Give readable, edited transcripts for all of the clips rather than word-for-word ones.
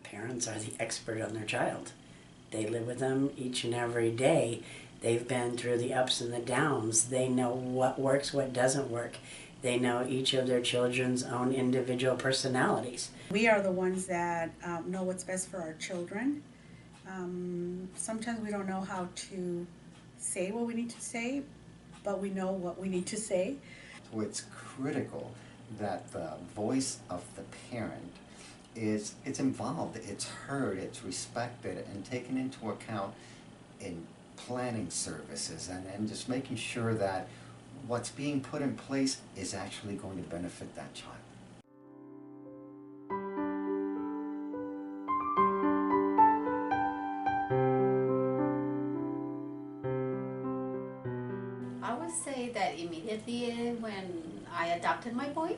Parents are the expert on their child. They live with them each and every day. They've been through the ups and the downs. They know what works, what doesn't work. They know each of their children's own individual personalities. We are the ones that know what's best for our children. Sometimes we don't know how to say what we need to say, but we know what we need to say. So it's critical that the voice of the parent it's involved, it's heard, it's respected, and taken into account in planning services and just making sure that what's being put in place is actually going to benefit that child. I would say that immediately when I adopted my boy,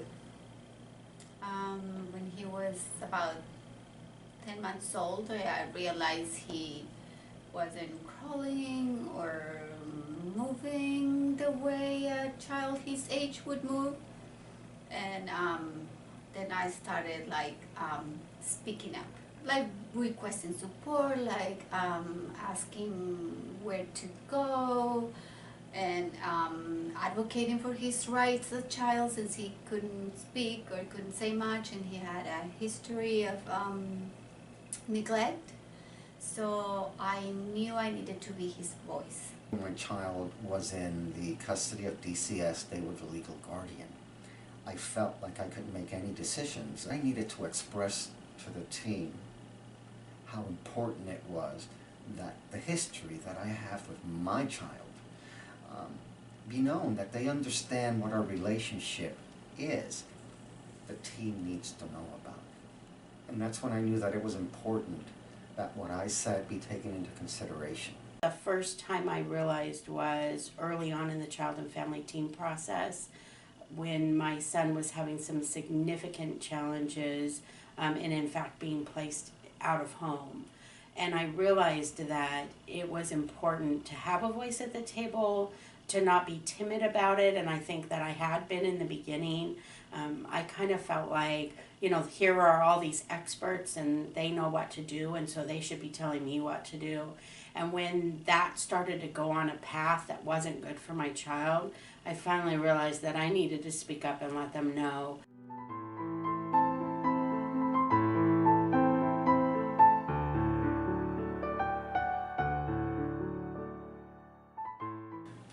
when he was about 10 months old, I realized he wasn't crawling or moving the way a child his age would move. And then I started speaking up, like requesting support, like asking where to go, and advocating for his rights as a child, since he couldn't speak or couldn't say much, and he had a history of neglect. So I knew I needed to be his voice. When my child was in the custody of DCS, they were the legal guardian. I felt like I couldn't make any decisions. I needed to express to the team how important it was that the history that I have with my child be known, that they understand what our relationship is. The team needs to know about it. And that's when I knew that it was important that what I said be taken into consideration. The first time I realized was early on in the child and family team process, when my son was having some significant challenges and in fact being placed out of home. And I realized that it was important to have a voice at the table, to not be timid about it, and I think that I had been in the beginning. I kind of felt like, you know, here are all these experts and they know what to do, and so they should be telling me what to do. And when that started to go on a path that wasn't good for my child, I finally realized that I needed to speak up and let them know.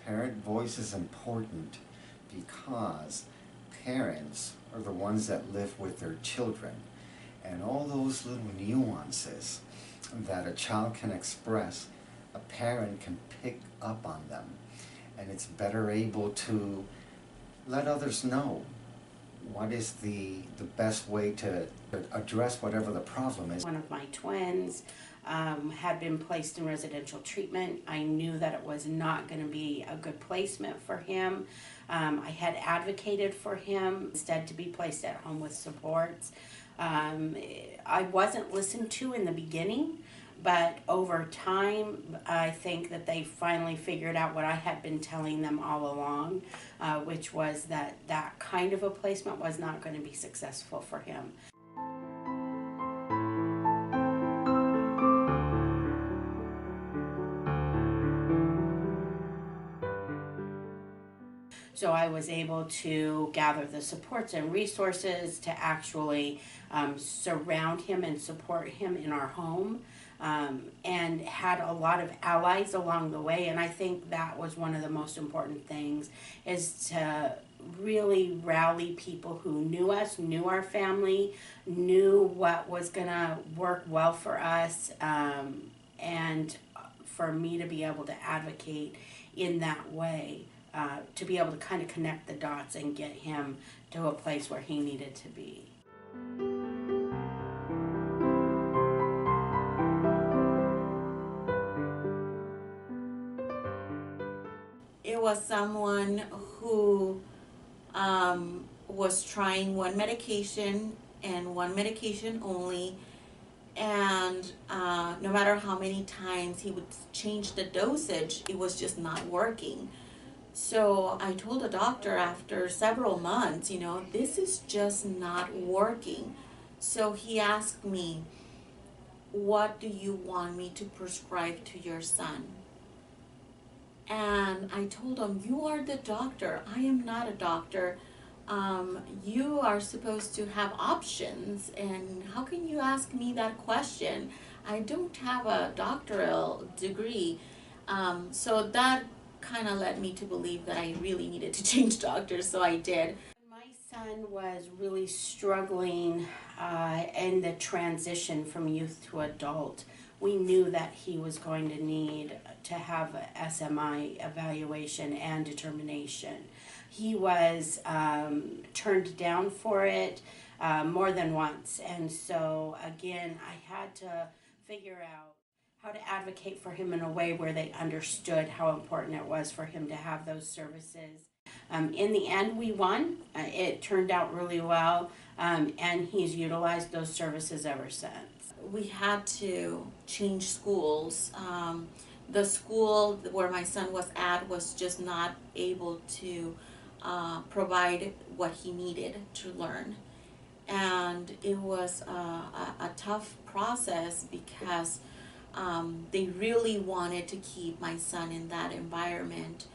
Parent voice is important because parents are the ones that live with their children, and all those little nuances that a child can express, a parent can pick up on them, and it's better able to let others know what is the best way to address whatever the problem is. One of my twins had been placed in residential treatment. I knew that it was not going to be a good placement for him. I had advocated for him instead to be placed at home with supports. I wasn't listened to in the beginning, but over time I think that they finally figured out what I had been telling them all along, which was that that kind of a placement was not going to be successful for him. So I was able to gather the supports and resources to actually surround him and support him in our home, and had a lot of allies along the way. And I think that was one of the most important things, is to really rally people who knew us, knew our family, knew what was going to work well for us, and for me to be able to advocate in that way. To be able to kind of connect the dots and get him to a place where he needed to be. It was someone who was trying one medication and one medication only, And no matter how many times he would change the dosage, it was just not working. So I told the doctor after several months, this is just not working. So he asked me, what do you want me to prescribe to your son? And I told him, you are the doctor. I am not a doctor. You are supposed to have options, and how can you ask me that question? I don't have a doctoral degree. So that kind of led me to believe that I really needed to change doctors, so I did. My son was really struggling in the transition from youth to adult. We knew that he was going to need to have a SMI evaluation and determination. He was turned down for it more than once, and so again I had to figure out how to advocate for him in a way where they understood how important it was for him to have those services. In the end, we won. It turned out really well, and he's utilized those services ever since. We had to change schools. The school where my son was at was just not able to provide what he needed to learn. And it was a tough process because they really wanted to keep my son in that environment.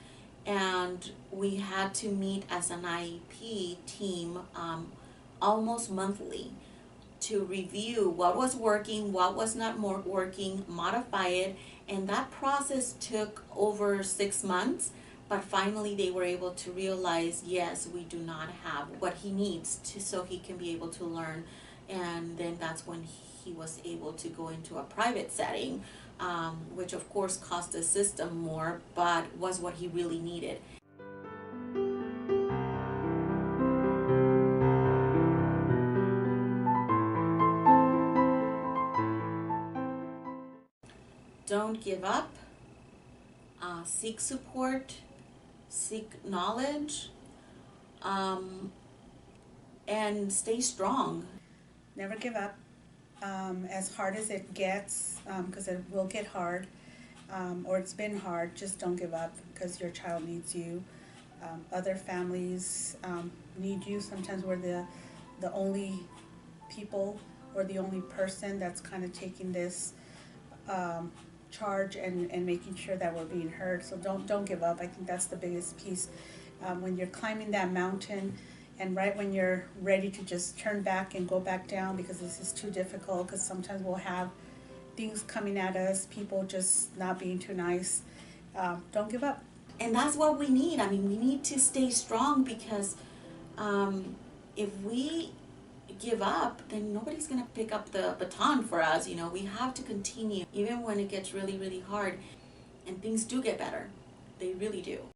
And we had to meet as an IEP team almost monthly to review what was working, what was not more working, modify it, and that process took over 6 months. But finally they were able to realize, yes, we do not have what he needs so he can be able to learn. And then that's when he was able to go into a private setting, which of course cost the system more, but was what he really needed. Don't give up, seek support, seek knowledge, and stay strong. Never give up. As hard as it gets, because it will get hard, or it's been hard, just don't give up because your child needs you. Other families need you. Sometimes we're the only people or the only person that's kind of taking this charge and making sure that we're being heard. So don't give up. I think that's the biggest piece. When you're climbing that mountain, and right when you're ready to just turn back and go back down because this is too difficult, because sometimes we'll have things coming at us, people just not being too nice, don't give up. And that's what we need. I mean, we need to stay strong because if we give up, then nobody's going to pick up the baton for us. We have to continue even when it gets really, really hard. And things do get better. They really do.